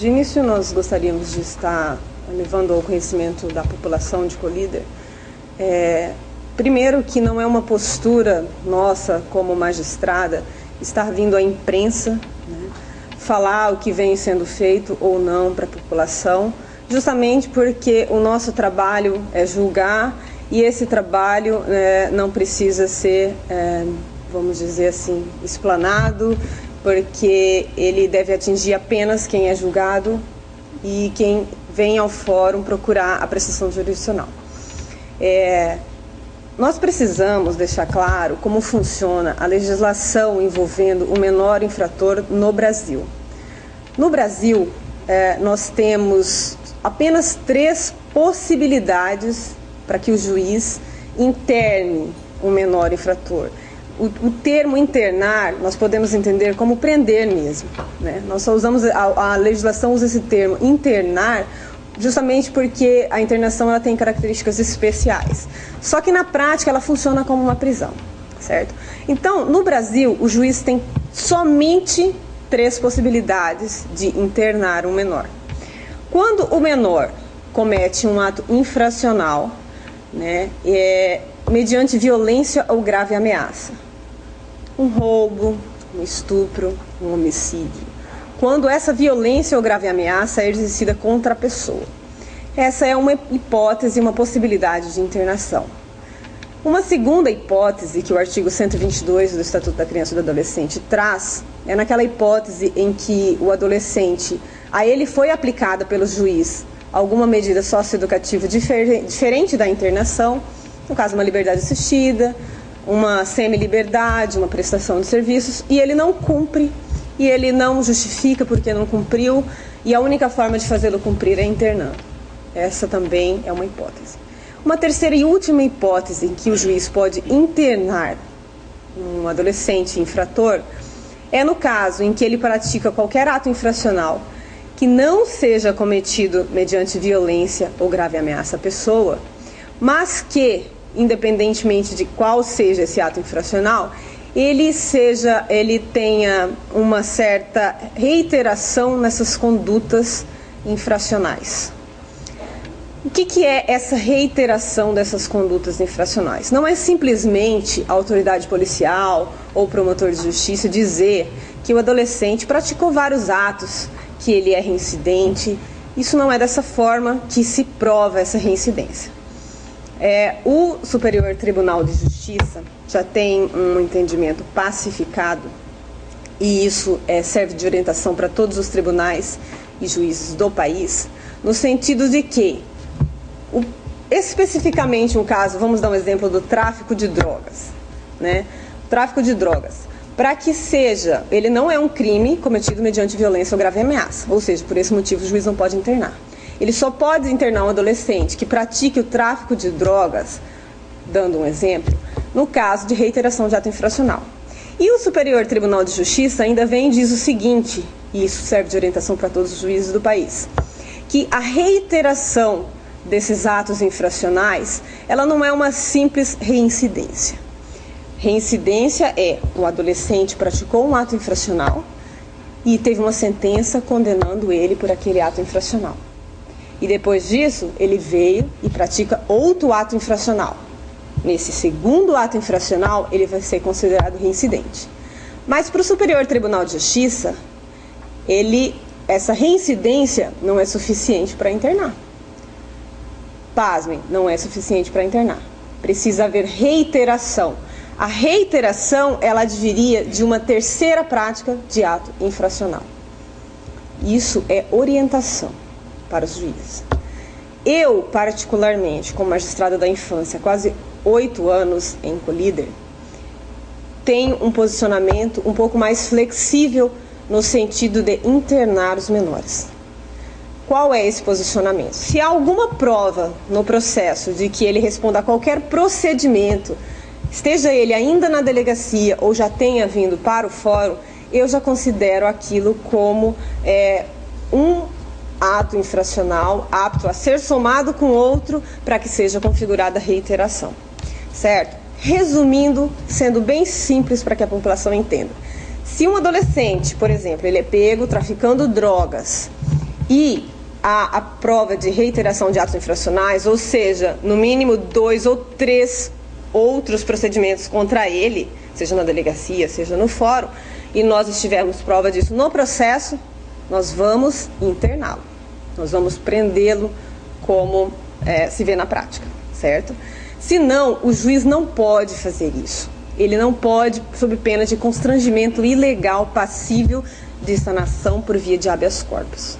De início, nós gostaríamos de estar levando ao conhecimento da população de Colíder, primeiro, que não é uma postura nossa como magistrada estar vindo à imprensa, né, falar o que vem sendo feito ou não para a população, justamente porque o nosso trabalho é julgar e esse trabalho não precisa ser, vamos dizer assim, explanado, porque ele deve atingir apenas quem é julgado e quem vem ao fórum procurar a prestação jurisdicional. Nós precisamos deixar claro como funciona a legislação envolvendo o menor infrator no Brasil. No Brasil, nós temos apenas 3 possibilidades para que o juiz interne o menor infrator. O termo internar, nós podemos entender como prender mesmo, né? Nós só usamos, a legislação usa esse termo internar justamente porque a internação ela tem características especiais. Só que na prática ela funciona como uma prisão, certo? Então, no Brasil, o juiz tem somente 3 possibilidades de internar um menor. Quando o menor comete um ato infracional, né, mediante violência ou grave ameaça, um roubo, um estupro, um homicídio, quando essa violência ou grave ameaça é exercida contra a pessoa. Essa é uma hipótese, uma possibilidade de internação. Uma segunda hipótese que o artigo 122 do Estatuto da Criança e do Adolescente traz é naquela hipótese em que o adolescente, a ele foi aplicada pelo juiz alguma medida socioeducativa diferente da internação, no caso uma liberdade assistida, uma semi-liberdade, uma prestação de serviços, e ele não cumpre, e ele não justifica porque não cumpriu, e a única forma de fazê-lo cumprir é internando. Essa também é uma hipótese. Uma terceira e última hipótese em que o juiz pode internar um adolescente infrator é no caso em que ele pratica qualquer ato infracional que não seja cometido mediante violência ou grave ameaça à pessoa, mas que, independentemente de qual seja esse ato infracional, ele tenha uma certa reiteração nessas condutas infracionais. O que é essa reiteração dessas condutas infracionais? Não é simplesmente a autoridade policial ou promotor de justiça dizer que o adolescente praticou vários atos, que ele é reincidente. Isso não é dessa forma que se prova essa reincidência. O Superior Tribunal de Justiça já tem um entendimento pacificado, e isso serve de orientação para todos os tribunais e juízes do país, no sentido de que, especificamente um caso, vamos dar um exemplo do tráfico de drogas, né? O tráfico de drogas, para que seja, ele não é um crime cometido mediante violência ou grave ameaça, ou seja, por esse motivo o juiz não pode internar. Ele só pode internar um adolescente que pratique o tráfico de drogas, dando um exemplo, no caso de reiteração de ato infracional. E o Superior Tribunal de Justiça ainda vem e diz o seguinte, e isso serve de orientação para todos os juízes do país, que a reiteração desses atos infracionais, ela não é uma simples reincidência. Reincidência é o adolescente praticou um ato infracional e teve uma sentença condenando ele por aquele ato infracional. E depois disso, ele veio e pratica outro ato infracional. Nesse segundo ato infracional, ele vai ser considerado reincidente. Mas para o Superior Tribunal de Justiça, essa reincidência não é suficiente para internar. Pasmem, não é suficiente para internar. Precisa haver reiteração. A reiteração, ela adviria de uma terceira prática de ato infracional. Isso é orientação para os juízes. Eu, particularmente, como magistrada da infância, há quase 8 anos em Colíder, tenho um posicionamento um pouco mais flexível no sentido de internar os menores. Qual é esse posicionamento? Se há alguma prova no processo de que ele responda a qualquer procedimento, esteja ele ainda na delegacia ou já tenha vindo para o fórum, eu já considero aquilo como um ato infracional apto a ser somado com outro para que seja configurada a reiteração. Certo? Resumindo, sendo bem simples para que a população entenda. Se um adolescente, por exemplo, ele é pego traficando drogas e a prova de reiteração de atos infracionais, ou seja, no mínimo 2 ou 3 outros procedimentos contra ele, seja na delegacia, seja no fórum, e nós estivermos prova disso no processo, nós vamos interná-lo, nós vamos prendê-lo como se vê na prática, certo? Senão, o juiz não pode fazer isso. Ele não pode, sob pena de constrangimento ilegal passível de sanação por via de habeas corpus.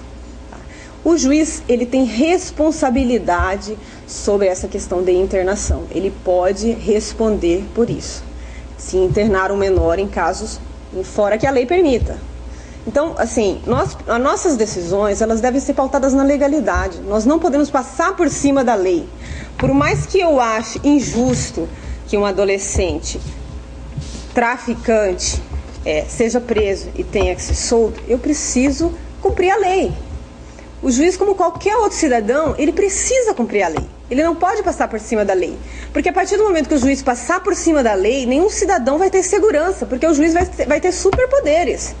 O juiz, ele tem responsabilidade sobre essa questão de internação. Ele pode responder por isso, se internar um menor em casos fora que a lei permita. Então, assim, as nossas decisões, elas devem ser pautadas na legalidade. Nós não podemos passar por cima da lei. Por mais que eu ache injusto que um adolescente traficante seja preso e tenha que ser solto, eu preciso cumprir a lei. O juiz, como qualquer outro cidadão, ele precisa cumprir a lei. Ele não pode passar por cima da lei. Porque a partir do momento que o juiz passar por cima da lei, nenhum cidadão vai ter segurança, porque o juiz vai ter superpoderes.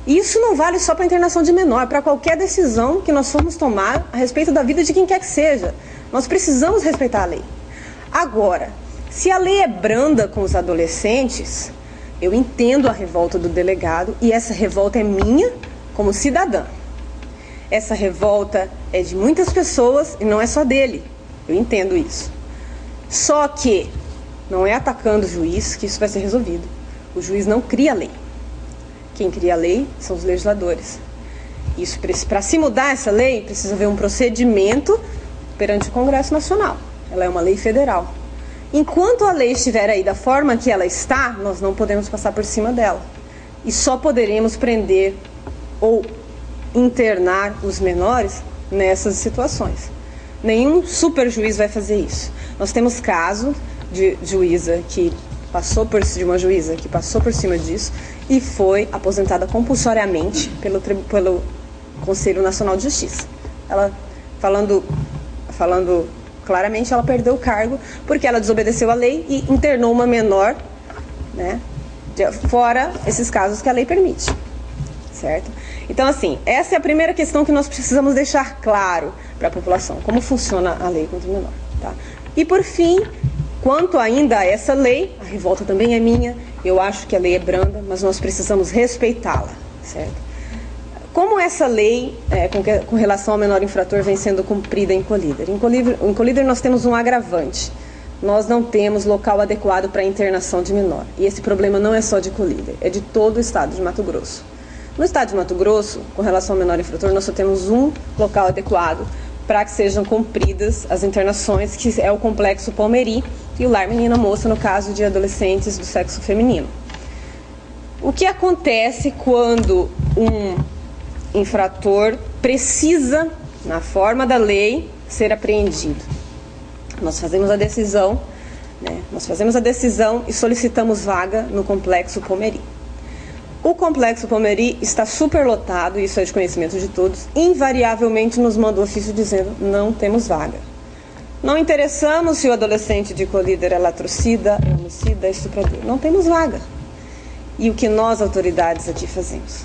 E isso não vale só para a internação de menor, para qualquer decisão que nós formos tomar a respeito da vida de quem quer que seja. Nós precisamos respeitar a lei. Agora, se a lei é branda com os adolescentes, eu entendo a revolta do delegado, e essa revolta é minha como cidadã. Essa revolta é de muitas pessoas e não é só dele. Eu entendo isso. Só que não é atacando o juiz que isso vai ser resolvido. O juiz não cria a lei. Quem cria a lei são os legisladores. Isso, para se mudar essa lei, precisa haver um procedimento perante o Congresso Nacional. Ela é uma lei federal. Enquanto a lei estiver aí da forma que ela está, nós não podemos passar por cima dela. E só poderemos prender ou internar os menores nessas situações. Nenhum super juiz vai fazer isso. Nós temos caso de uma juíza que passou por cima disso e foi aposentada compulsoriamente pelo Conselho Nacional de Justiça. Ela, falando claramente, ela perdeu o cargo porque ela desobedeceu a lei e internou uma menor, né, fora esses casos que a lei permite, certo? Então, assim, essa é a primeira questão que nós precisamos deixar claro para a população, como funciona a lei contra o menor, tá? E, por fim, quanto ainda a essa lei, a revolta também é minha, eu acho que a lei é branda, mas nós precisamos respeitá-la, certo? Como essa lei, com relação ao menor infrator, vem sendo cumprida em Colíder? Em Colíder nós temos um agravante. Nós não temos local adequado para a internação de menor. E esse problema não é só de Colíder, é de todo o estado de Mato Grosso. No estado de Mato Grosso, com relação ao menor infrator, nós só temos um local adequado para que sejam cumpridas as internações, que é o Complexo Palmeri e o Lar Menina Moça, no caso de adolescentes do sexo feminino. O que acontece quando um infrator precisa, na forma da lei, ser apreendido? Nós fazemos a decisão, e solicitamos vaga no Complexo Palmeri. O Complexo Palmeri está superlotado, isso é de conhecimento de todos, invariavelmente nos manda um ofício dizendo: não temos vaga. Não interessamos se o adolescente de Colíder é latrocida, é homicida, é estuprador. Não temos vaga. E o que nós, autoridades, aqui fazemos?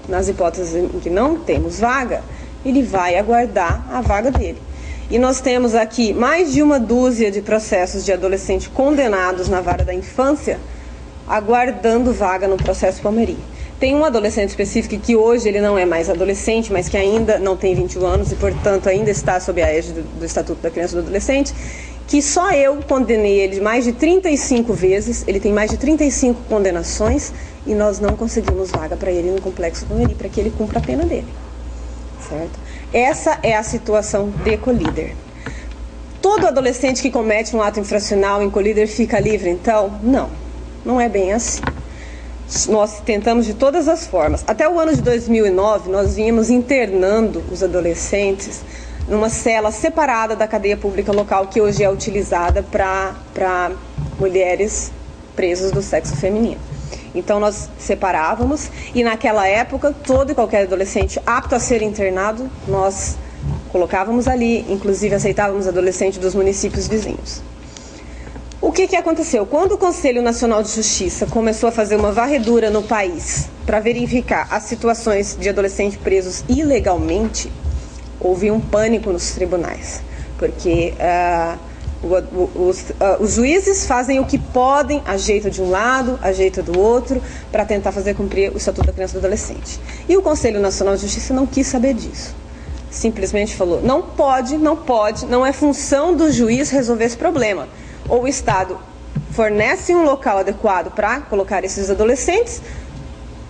Nas hipóteses em que não temos vaga, ele vai aguardar a vaga dele. E nós temos aqui mais de uma dúzia de processos de adolescentes condenados na vara da infância, aguardando vaga no processo Palmeri. Tem um adolescente específico que hoje ele não é mais adolescente, mas que ainda não tem 21 anos e, portanto, ainda está sob a égide do Estatuto da Criança e do Adolescente, que só eu condenei ele mais de 35 vezes, ele tem mais de 35 condenações e nós não conseguimos vaga para ele no Complexo Palmeri, para que ele cumpra a pena dele, certo? Essa é a situação de Colíder. Todo adolescente que comete um ato infracional em Colíder fica livre, então? Não é bem assim. Nós tentamos de todas as formas. Até o ano de 2009, nós vínhamos internando os adolescentes numa cela separada da cadeia pública local, que hoje é utilizada para mulheres presas do sexo feminino. Então nós separávamos e naquela época todo e qualquer adolescente apto a ser internado, nós colocávamos ali, inclusive aceitávamos adolescentes dos municípios vizinhos. O que aconteceu? Quando o Conselho Nacional de Justiça começou a fazer uma varredura no país para verificar as situações de adolescentes presos ilegalmente, houve um pânico nos tribunais, porque os juízes fazem o que podem, a jeito de um lado, a jeito do outro, para tentar fazer cumprir o Estatuto da Criança e do Adolescente. E o Conselho Nacional de Justiça não quis saber disso. Simplesmente falou, não pode, não é função do juiz resolver esse problema. Ou o Estado fornece um local adequado para colocar esses adolescentes,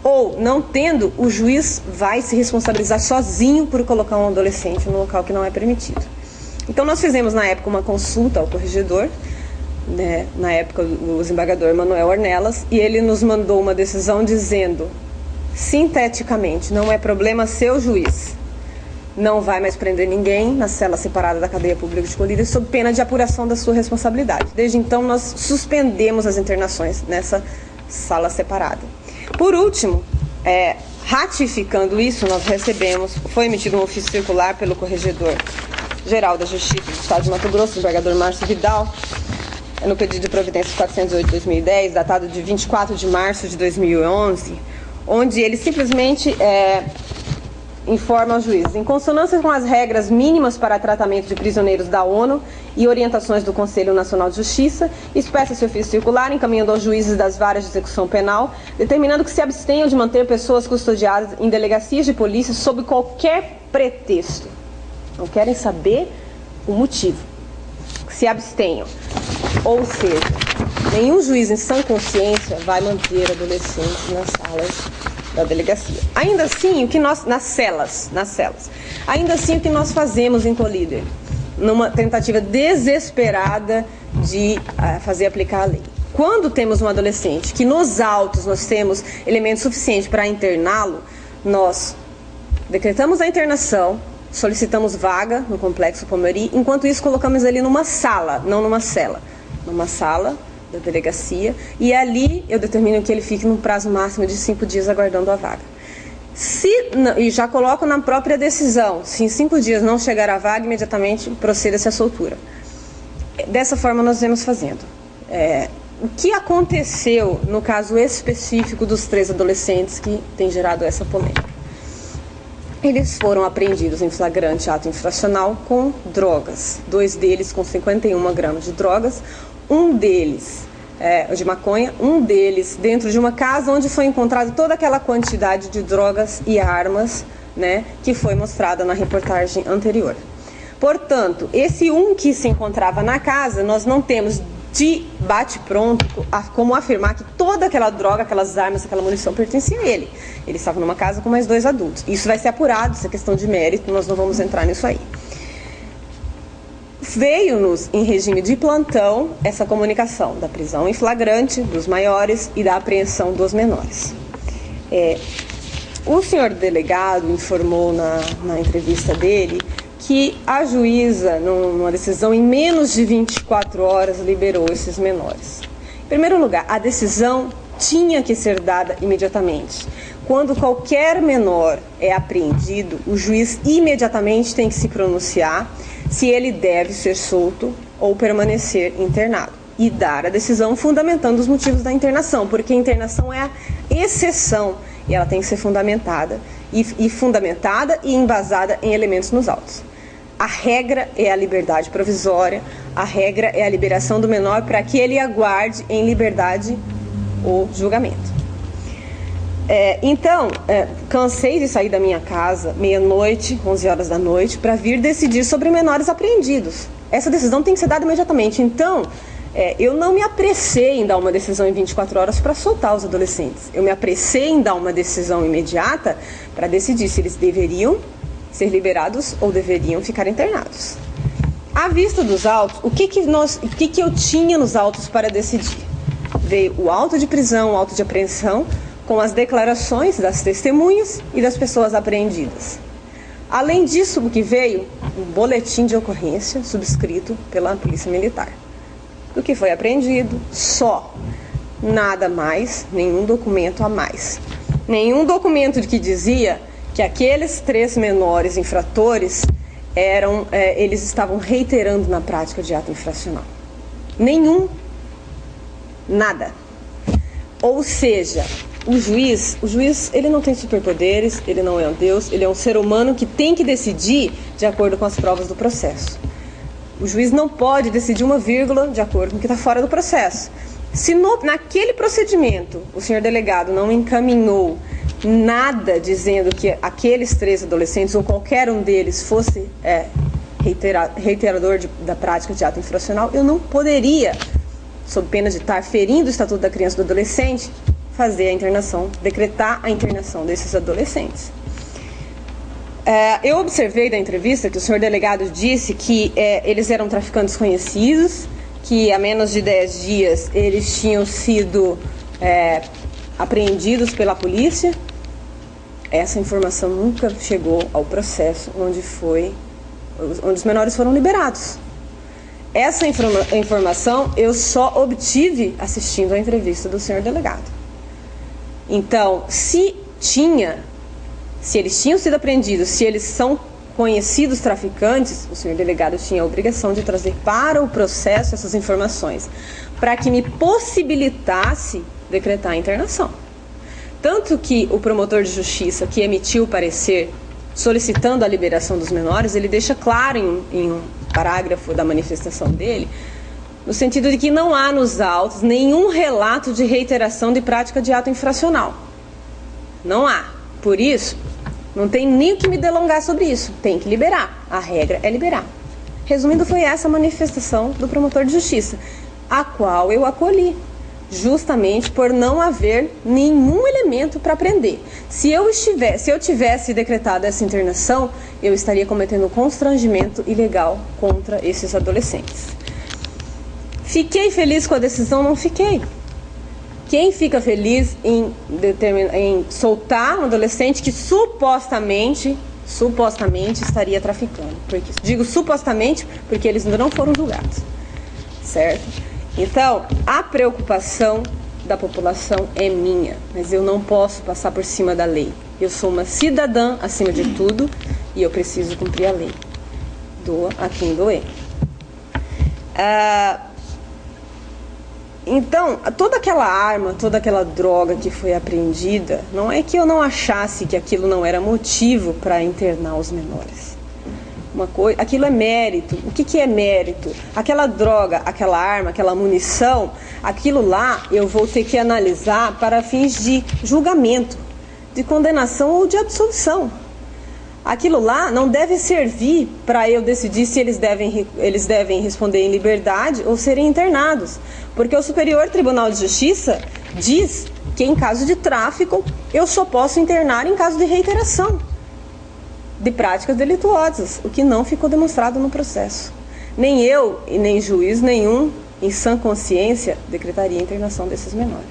ou, não tendo, o juiz vai se responsabilizar sozinho por colocar um adolescente no local que não é permitido. Então, nós fizemos, na época, uma consulta ao corregedor, né, na época, o desembargador Manuel Ornelas, e ele nos mandou uma decisão dizendo, sinteticamente, não é problema seu, juiz. Não vai mais prender ninguém na cela separada da cadeia pública de Colíder sob pena de apuração da sua responsabilidade. Desde então, nós suspendemos as internações nessa sala separada. Por último, ratificando isso, nós recebemos, foi emitido um ofício circular pelo Corregedor-Geral da Justiça do Estado de Mato Grosso, o desembargador Márcio Vidal, no pedido de providência 408/2010, datado de 24 de março de 2011, onde ele simplesmente informa aos juízes, em consonância com as regras mínimas para tratamento de prisioneiros da ONU e orientações do Conselho Nacional de Justiça, expressa-se ofício circular, encaminhando aos juízes das varas de execução penal, determinando que se abstenham de manter pessoas custodiadas em delegacias de polícia sob qualquer pretexto. Não querem saber o motivo. Se abstenham. Ou seja, nenhum juiz em sã consciência vai manter adolescentes nas salas da delegacia. Ainda assim, o que nós, nas celas, ainda assim o que nós fazemos em Colíder, numa tentativa desesperada de fazer aplicar a lei. Quando temos um adolescente que nos autos nós temos elementos suficientes para interná-lo, nós decretamos a internação, solicitamos vaga no Complexo Palmieri, enquanto isso colocamos ele numa sala, não numa cela, numa sala da delegacia, e ali eu determino que ele fique num prazo máximo de 5 dias aguardando a vaga. E já coloco na própria decisão, se em 5 dias não chegar a vaga, imediatamente proceda-se a soltura. Dessa forma nós vemos fazendo. O que aconteceu no caso específico dos 3 adolescentes que tem gerado essa polêmica? Eles foram apreendidos em flagrante ato infracional com drogas, 2 deles com 51 gramas de drogas, um deles de maconha, um deles dentro de uma casa onde foi encontrada toda aquela quantidade de drogas e armas, né, que foi mostrada na reportagem anterior. Portanto, esse um que se encontrava na casa, nós não temos de bate-pronto como afirmar que toda aquela droga, aquelas armas, aquela munição pertencia a ele. Ele estava numa casa com mais 2 adultos. Isso vai ser apurado, isso é questão de mérito, nós não vamos entrar nisso aí. Veio-nos em regime de plantão essa comunicação da prisão em flagrante dos maiores e da apreensão dos menores. O senhor delegado informou na entrevista dele que a juíza, numa decisão em menos de 24 horas, liberou esses menores. Em primeiro lugar, a decisão tinha que ser dada imediatamente. Quando qualquer menor é apreendido, o juiz imediatamente tem que se pronunciar se ele deve ser solto ou permanecer internado e dar a decisão fundamentando os motivos da internação, porque a internação é a exceção e ela tem que ser fundamentada e embasada em elementos nos autos. A regra é a liberdade provisória, a regra é a liberação do menor para que ele aguarde em liberdade o julgamento. Então, cansei de sair da minha casa meia-noite, 11 horas da noite, para vir decidir sobre menores apreendidos. Essa decisão tem que ser dada imediatamente. Então, eu não me apressei em dar uma decisão em 24 horas para soltar os adolescentes. Eu me apressei em dar uma decisão imediata para decidir se eles deveriam ser liberados ou deveriam ficar internados. À vista dos autos, o que eu tinha nos autos para decidir? Veio o auto de prisão, o auto de apreensão, com as declarações das testemunhas e das pessoas apreendidas. Além disso, o que veio? Um boletim de ocorrência subscrito pela Polícia Militar. Do que foi apreendido, só. Nada mais, nenhum documento a mais. Nenhum documento que dizia que aqueles 3 menores infratores eles estavam reiterando na prática de ato infracional. Nenhum. Nada. Ou seja, o juiz, ele não tem superpoderes, ele não é um Deus, ele é um ser humano que tem que decidir de acordo com as provas do processo. O juiz não pode decidir uma vírgula de acordo com o que está fora do processo. Se naquele procedimento o senhor delegado não encaminhou nada dizendo que aqueles 3 adolescentes ou qualquer um deles fosse reiterador da prática de ato infracional, eu não poderia, sob pena de estar ferindo o Estatuto da Criança e do Adolescente, fazer a internação, decretar a internação desses adolescentes. Eu observei da entrevista que o senhor delegado disse que eles eram traficantes conhecidos, que há menos de 10 dias eles tinham sido apreendidos pela polícia. Essa informação nunca chegou ao processo onde os menores foram liberados. Essa informação eu só obtive assistindo à entrevista do senhor delegado. Então, se eles tinham sido apreendidos, se eles são conhecidos traficantes, o senhor delegado tinha a obrigação de trazer para o processo essas informações, para que me possibilitasse decretar a internação. Tanto que o promotor de justiça que emitiu o parecer solicitando a liberação dos menores, ele deixa claro em um parágrafo da manifestação dele, no sentido de que não há nos autos nenhum relato de reiteração de prática de ato infracional. Não há. Por isso, não tem nem que me delongar sobre isso. Tem que liberar. A regra é liberar. Resumindo, foi essa a manifestação do promotor de justiça, a qual eu acolhi, justamente por não haver nenhum elemento para prender. Se eu tivesse decretado essa internação, eu estaria cometendo um constrangimento ilegal contra esses adolescentes. Fiquei feliz com a decisão? Não fiquei. Quem fica feliz em soltar um adolescente que supostamente estaria traficando? Digo supostamente porque eles ainda não foram julgados, certo? Então, a preocupação da população é minha, mas eu não posso passar por cima da lei. Eu sou uma cidadã acima de tudo e eu preciso cumprir a lei. Doa a quem doer. Então, toda aquela arma, toda aquela droga que foi apreendida, não é que eu não achasse que aquilo não era motivo para internar os menores. Aquilo é mérito. O que é mérito? Aquela droga, aquela arma, aquela munição, aquilo lá eu vou ter que analisar para fins de julgamento, de condenação ou de absolução. Aquilo lá não deve servir para eu decidir se eles devem responder em liberdade ou serem internados. Porque o Superior Tribunal de Justiça diz que em caso de tráfico eu só posso internar em caso de reiteração de práticas delituosas, o que não ficou demonstrado no processo. Nem eu e nem juiz nenhum, em sã consciência, decretaria a internação desses menores.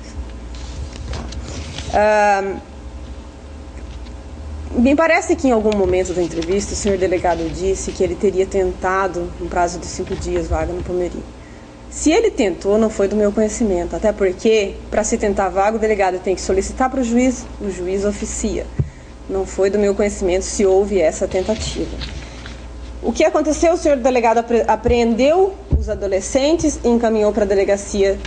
Me parece que em algum momento da entrevista o senhor delegado disse que ele teria tentado, no prazo de 5 dias, vaga no Palmeirim. Se ele tentou, não foi do meu conhecimento, até porque, para se tentar vaga, o delegado tem que solicitar para o juiz oficia. Não foi do meu conhecimento se houve essa tentativa. O que aconteceu? O senhor delegado apreendeu os adolescentes e encaminhou para a delegacia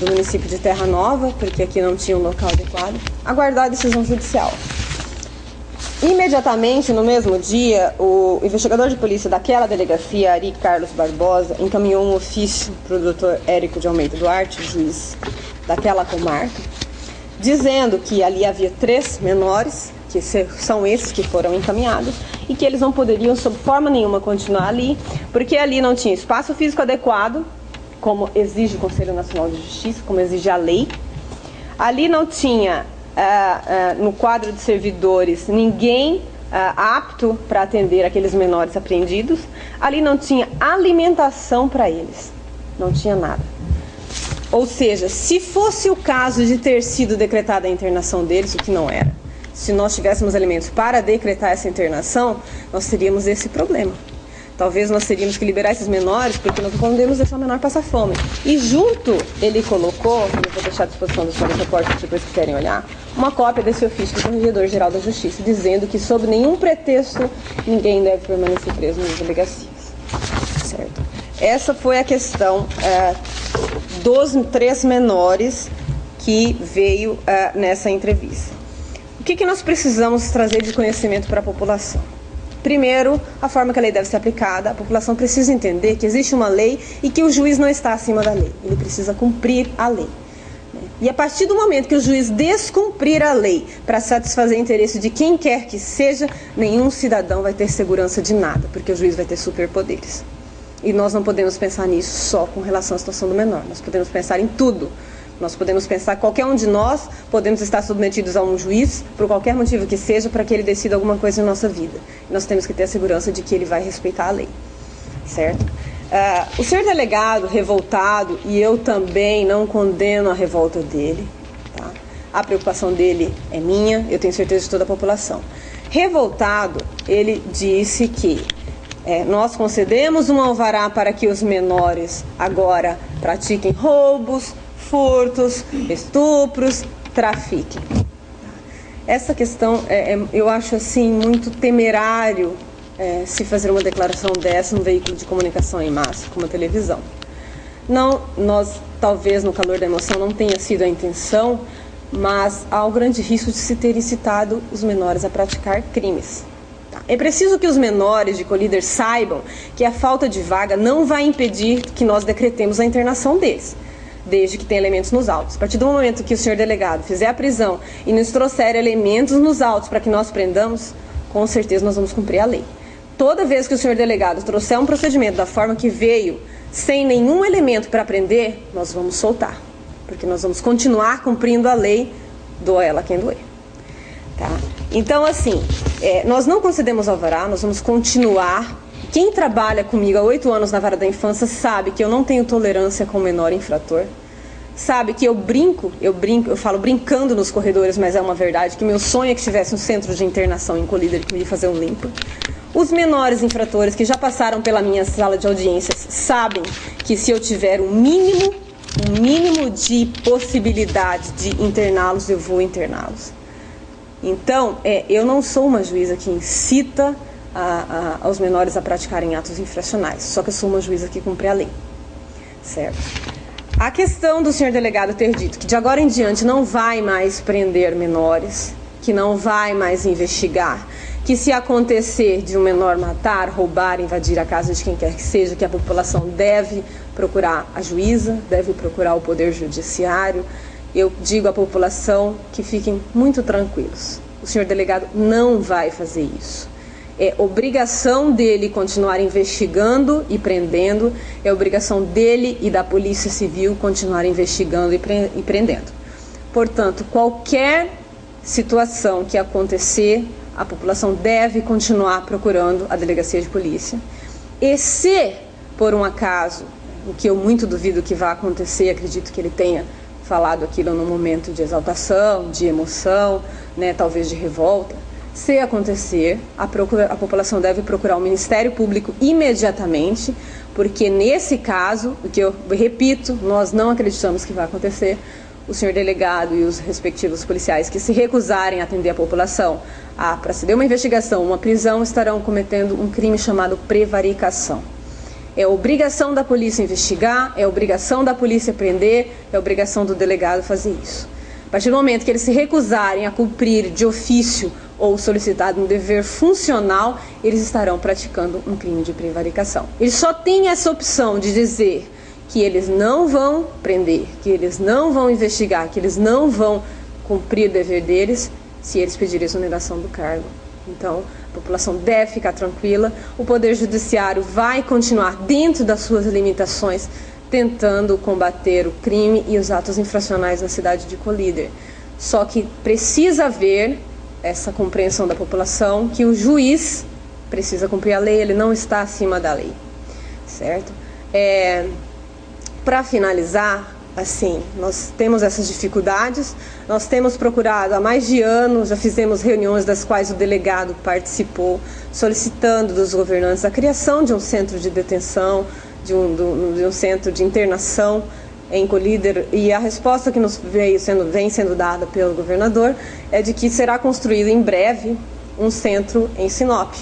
do município de Terra Nova, porque aqui não tinha um local adequado, aguardar a decisão judicial. Imediatamente, no mesmo dia, o investigador de polícia daquela delegacia, Ari Carlos Barbosa, encaminhou um ofício para o Dr. Érico de Almeida Duarte, juiz daquela comarca, dizendo que ali havia 3 menores, que são esses que foram encaminhados, e que eles não poderiam, sob forma nenhuma, continuar ali, porque ali não tinha espaço físico adequado, como exige o Conselho Nacional de Justiça, como exige a lei. Ali não tinha, no quadro de servidores, ninguém apto para atender aqueles menores apreendidos. Ali não tinha alimentação para eles, não tinha nada. Ou seja, se fosse o caso de ter sido decretada a internação deles, o que não era, se nós tivéssemos elementos para decretar essa internação, nós teríamos esse problema. Talvez nós teríamos que liberar esses menores, porque nós não podemos deixar o menor passar fome. E junto, ele colocou, eu vou deixar à disposição dos senhores repórteres, se depois quiserem olhar, uma cópia desse ofício do Corregedor-Geral da Justiça, dizendo que, sob nenhum pretexto, ninguém deve permanecer preso nas delegacias. Certo? Essa foi a questão dos 3 menores que veio nessa entrevista. O que nós precisamos trazer de conhecimento para a população? Primeiro, a forma que a lei deve ser aplicada. A população precisa entender que existe uma lei e que o juiz não está acima da lei. Ele precisa cumprir a lei. E a partir do momento que o juiz descumprir a lei para satisfazer o interesse de quem quer que seja, nenhum cidadão vai ter segurança de nada, porque o juiz vai ter superpoderes. E nós não podemos pensar nisso só com relação à situação do menor. Nós podemos pensar em tudo. Nós podemos pensar que qualquer um de nós podemos estar submetidos a um juiz, por qualquer motivo que seja, para que ele decida alguma coisa em nossa vida. E nós temos que ter a segurança de que ele vai respeitar a lei. Certo? O senhor delegado revoltado, e eu também não condeno a revolta dele, tá? A preocupação dele é minha, eu tenho certeza de toda a população. Revoltado, ele disse que nós concedemos um alvará para que os menores agora pratiquem roubos, furtos, estupros, trafiquem. Essa questão, eu acho assim muito temerário se fazer uma declaração dessa num veículo de comunicação em massa, como a televisão. Não, nós talvez no calor da emoção não tenha sido a intenção, mas há o grande risco de se ter incitado os menores a praticar crimes. É preciso que os menores de Colíder saibam que a falta de vaga não vai impedir que nós decretemos a internação deles, desde que tenha elementos nos autos. A partir do momento que o senhor delegado fizer a prisão e nos trouxer elementos nos autos para que nós prendamos, com certeza nós vamos cumprir a lei. Toda vez que o senhor delegado trouxer um procedimento da forma que veio, sem nenhum elemento para prender, nós vamos soltar, porque nós vamos continuar cumprindo a lei, doa ela quem doer. Tá? Então, assim, nós não concedemos alvará, nós vamos continuar. Quem trabalha comigo há 8 anos na vara da infância sabe que eu não tenho tolerância com o menor infrator. Sabe que eu falo brincando nos corredores, mas é uma verdade, que meu sonho é que tivesse um centro de internação em Colíder que ia fazer um limpo. Os menores infratores que já passaram pela minha sala de audiências sabem que se eu tiver um mínimo de possibilidade de interná-los, eu vou interná-los. Então, eu não sou uma juíza que incita aos menores a praticarem atos infracionais, só que eu sou uma juíza que cumpre a lei. Certo? A questão do senhor delegado ter dito que de agora em diante não vai mais prender menores, que não vai mais investigar, que se acontecer de um menor matar, roubar, invadir a casa de quem quer que seja, que a população deve procurar a juíza, deve procurar o poder judiciário. Eu digo à população que fiquem muito tranquilos. O senhor delegado não vai fazer isso. É obrigação dele continuar investigando e prendendo, é obrigação dele e da Polícia Civil continuar investigando e prendendo. Portanto, qualquer situação que acontecer, a população deve continuar procurando a delegacia de polícia. E se, por um acaso, o que eu muito duvido que vá acontecer, acredito que ele tenha falado aquilo num momento de exaltação, de emoção, né, talvez de revolta, se acontecer, a população deve procurar o Ministério Público imediatamente, porque nesse caso, o que eu repito, nós não acreditamos que vai acontecer, o senhor delegado e os respectivos policiais que se recusarem a atender a população a proceder uma investigação, uma prisão, estarão cometendo um crime chamado prevaricação. É obrigação da polícia investigar, é obrigação da polícia prender, é obrigação do delegado fazer isso. A partir do momento que eles se recusarem a cumprir de ofício ou solicitado um dever funcional, eles estarão praticando um crime de prevaricação. Eles só têm essa opção de dizer que eles não vão prender, que eles não vão investigar, que eles não vão cumprir o dever deles, se eles pedirem exoneração do cargo. Então, a população deve ficar tranquila, o Poder Judiciário vai continuar dentro das suas limitações, tentando combater o crime e os atos infracionais na cidade de Colíder. Só que precisa haver essa compreensão da população que o juiz precisa cumprir a lei, ele não está acima da lei. Certo? Para finalizar, assim, nós temos essas dificuldades, nós temos procurado há mais de anos, já fizemos reuniões das quais o delegado participou, solicitando dos governantes a criação de um centro de detenção, de um centro de internação em Colíder, e a resposta que nos vem sendo dada pelo governador é de que será construído em breve um centro em Sinop.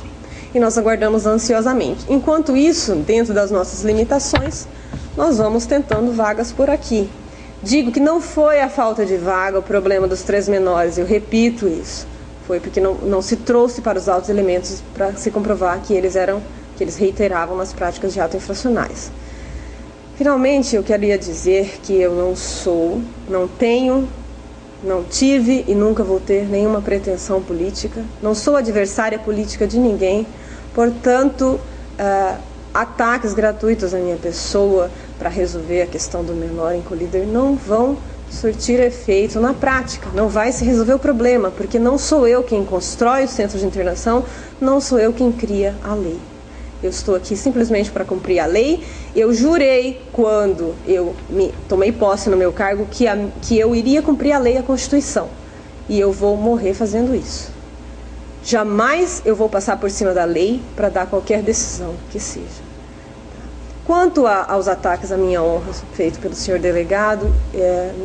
E nós aguardamos ansiosamente. Enquanto isso, dentro das nossas limitações, nós vamos tentando vagas por aqui. Digo que não foi a falta de vaga o problema dos 3 menores, eu repito isso. Foi porque não se trouxe para os autos elementos para se comprovar que eles reiteravam nas práticas de atos infracionais. Finalmente, eu queria dizer que eu não tenho, não tive e nunca vou ter nenhuma pretensão política, não sou adversária política de ninguém, portanto, ataques gratuitos à minha pessoa para resolver a questão do menor encolhido não vão surtir efeito na prática, não vai se resolver o problema, porque não sou eu quem constrói o centro de internação, não sou eu quem cria a lei. Eu estou aqui simplesmente para cumprir a lei. Eu jurei, quando eu tomei posse no meu cargo, que eu iria cumprir a lei e a Constituição. E eu vou morrer fazendo isso. Jamais eu vou passar por cima da lei para dar qualquer decisão que seja. Quanto aos ataques à minha honra feitos pelo senhor delegado,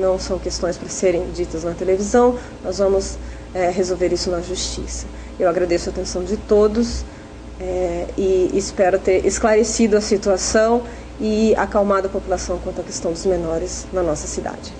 não são questões para serem ditas na televisão, nós vamos resolver isso na justiça. Eu agradeço a atenção de todos e espero ter esclarecido a situação e acalmado a população quanto à questão dos menores na nossa cidade.